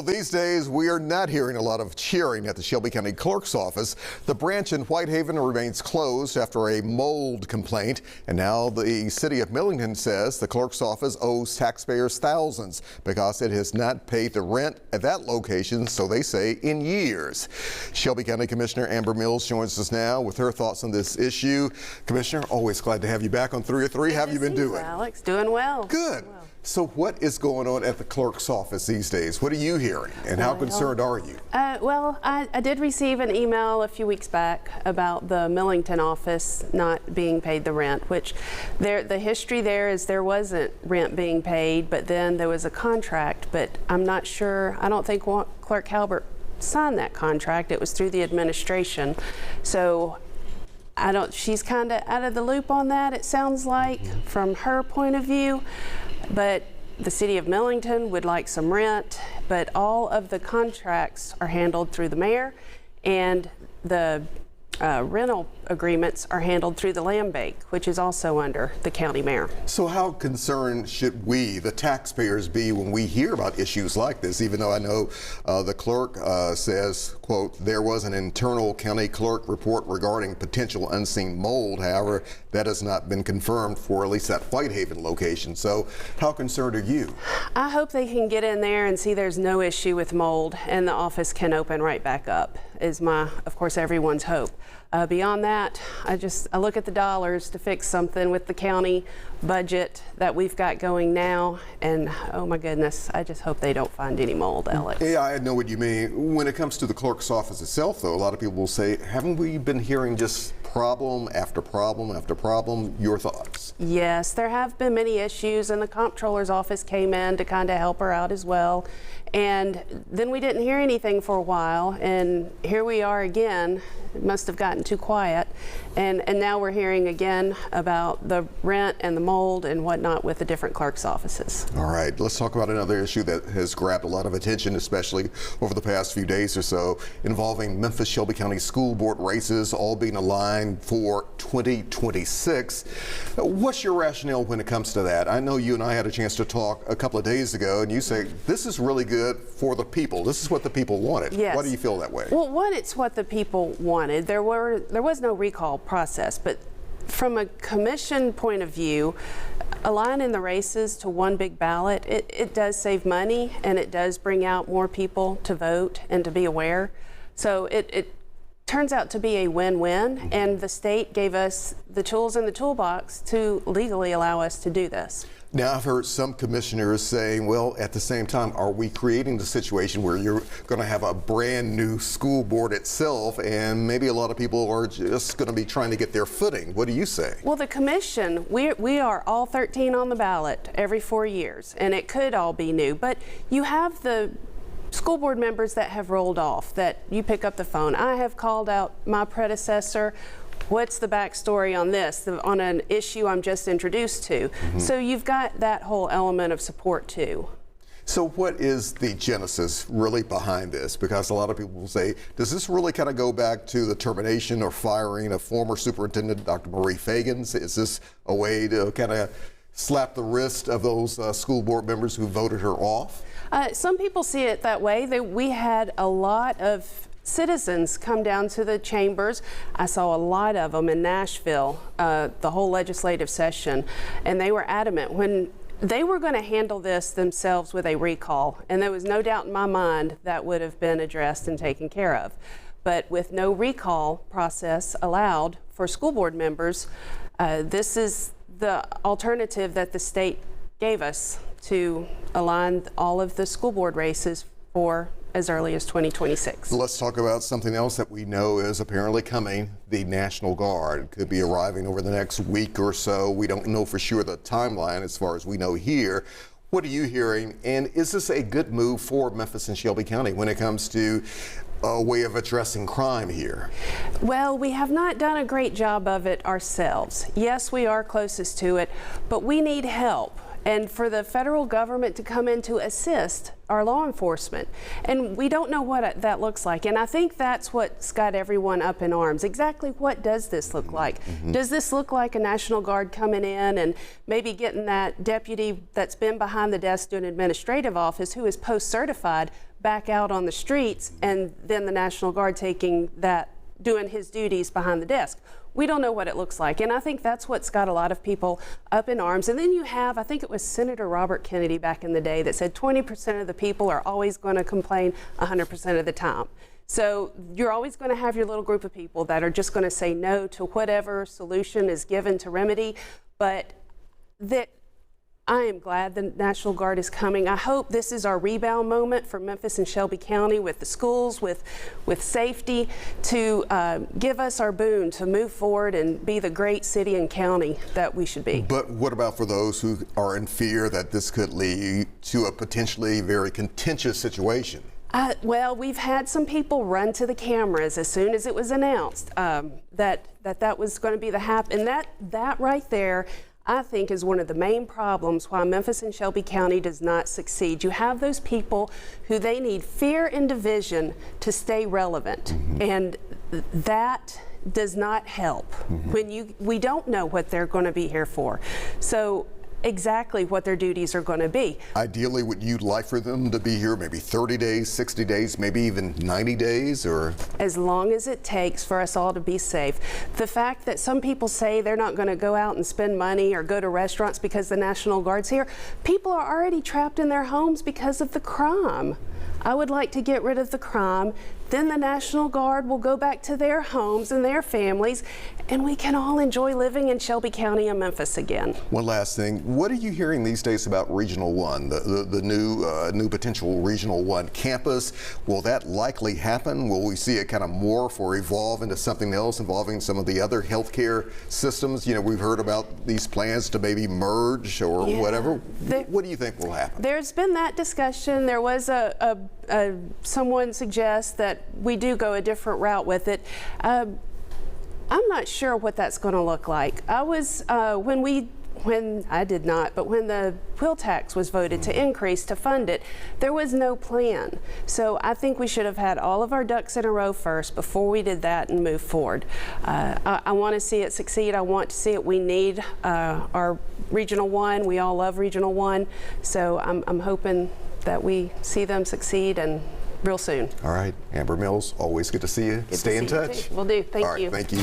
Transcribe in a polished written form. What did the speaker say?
these days, we are not hearing a lot of cheering at the Shelby County Clerk's office. The branch in Whitehaven remains closed after a mold complaint, and now the city of Millington says the clerk's office owes taxpayers thousands because it has not paid the rent at that location, so they say, in years. Shelby County Commissioner Amber Mills joins us now with her thoughts on this issue. Commissioner, always glad to have you back on 3 or 3. How have you been doing? Alex, doing well. Good. So what is going on at the clerk's office these days? What are you hearing, and how concerned are you? I did receive an email a few weeks back about the Millington office not being paid the rent, which the history there is there wasn't rent being paid, but then there was a contract, but I'm not sure, I don't think Clerk Halbert signed that contract. It was through the administration. So she's kind of out of the loop on that, it sounds like, from her point of view. But the city of Millington would like some rent, but all of the contracts are handled through the mayor, and the rental agreements are handled through the land bank, which is also under the county mayor. So how concerned should we, the taxpayers, be when we hear about issues like this, even though I know the clerk says, quote, there was an internal county clerk report regarding potential unseen mold. However, that has not been confirmed for at least that Whitehaven location. So how concerned are you? I hope they can get in there and see there's no issue with mold and the office can open right back up, is of course, everyone's hope. Beyond that, I look at the dollars to fix something with the county budget that we've got going now, and oh my goodness, I just hope they don't find any mold, Alex. Yeah, I know what you mean. When it comes to the clerk's office itself, though, a lot of people will say, haven't we been hearing just problem after problem after problem? Your thoughts? Yes, there have been many issues, and the comptroller's office came in to kind of help her out as well. And then we didn't hear anything for a while, and here we are again. It must have gotten too quiet, and now we're hearing again about the rent and the mold and whatnot with the different clerks' offices. All right, let's talk about another issue that has grabbed a lot of attention, especially over the past few days or so, involving Memphis-Shelby County School Board races all being aligned for 2026. What's your rationale when it comes to that? I know you and I had a chance to talk a couple of days ago, and you say this is really good for the people. This is what the people wanted. Yes. Why do you feel that way? Well, one, it's what the people wanted. There was no recall process, but from a commission point of view, aligning the races to one big ballot, it does save money, and it does bring out more people to vote and to be aware. So it turns out to be a win-win, and the state gave us the tools in the toolbox to legally allow us to do this. Now, I've heard some commissioners saying, well, at the same time, are we creating the situation where you're going to have a brand new school board itself, and maybe a lot of people are just going to be trying to get their footing? What do you say? Well, the commission, we are all 13 on the ballot every 4 years, and it could all be new, but you have the school board members that have rolled off, that you pick up the phone. I have called out my predecessor. What's the backstory on this, on an issue I'm just introduced to? So you've got that whole element of support too. So what is the genesis really behind this? Because a lot of people will say, does this really kind of go back to the termination or firing of former superintendent Dr. Marie Fagans? Is this a way to kind of slap the wrist of those school board members who voted her off? Some people see it that way. We had a lot of citizens come down to the chambers. I saw a lot of them in Nashville, the whole legislative session, and they were adamant when they were going to handle this themselves with a recall, and there was no doubt in my mind that would have been addressed and taken care of. But with no recall process allowed for school board members, this is the alternative that the state gave us to align all of the school board races for as early as 2026. Let's talk about something else that we know is apparently coming. The National Guard could be arriving over the next week or so. We don't know for sure the timeline as far as we know here. What are you hearing? And is this a good move for Memphis and Shelby County when it comes to a way of addressing crime here? Well, we have not done a great job of it ourselves. Yes, we are closest to it, but we need help. And for the federal government to come in to assist our law enforcement. And we don't know what that looks like. And I think that's what's got everyone up in arms. Exactly what does this look like? Does this look like a National Guard coming in and maybe getting that deputy that's been behind the desk doing administrative office who is post-certified back out on the streets and then the National Guard doing his duties behind the desk. We don't know what it looks like, and I think that's what's got a lot of people up in arms. And then you have, I think it was Senator Robert Kennedy back in the day that said 20% of the people are always going to complain 100% of the time. So you're always going to have your little group of people that are just going to say no to whatever solution is given to remedy, but that I am glad the National Guard is coming. I hope this is our rebound moment for Memphis and Shelby County with the schools, with safety, to give us our boon to move forward and be the great city and county that we should be. But what about for those who are in fear that this could lead to a potentially very contentious situation? Well, we've had some people run to the cameras as soon as it was announced that was going to be the happen. And that right there, I think, is one of the main problems why Memphis and Shelby County does not succeed. You have those people who they need fear and division to stay relevant, and that does not help when we don't know what they're going to be here for. So exactly what their duties are going to be. Ideally, would you like for them to be here maybe 30 days, 60 days, maybe even 90 days, or? As long as it takes for us all to be safe. The fact that some people say they're not going to go out and spend money or go to restaurants because the National Guard's here, people are already trapped in their homes because of the crime. I would like to get rid of the crime. Then the National Guard will go back to their homes and their families, and we can all enjoy living in Shelby County and Memphis again. One last thing, what are you hearing these days about Regional 1, the new potential Regional 1 campus? Will that likely happen? Will we see it kind of morph or evolve into something else involving some of the other healthcare systems? You know, we've heard about these plans to maybe merge or whatever. What do you think will happen? There's been that discussion. There was someone suggests that we do go a different route with it. I'm not sure what that's going to look like. I was when I did not, but when the wheel tax was voted to increase to fund it, there was no plan. So I think we should have had all of our ducks in a row first before we did that and move forward. I want to see it succeed. I want to see it. We need our Regional 1. We all love Regional 1. So I'm hoping that we see them succeed and real soon. All right, Amber Mills, always good to see you. Good Stay to in see you touch. too. Will do. Thank you. All right, thank you.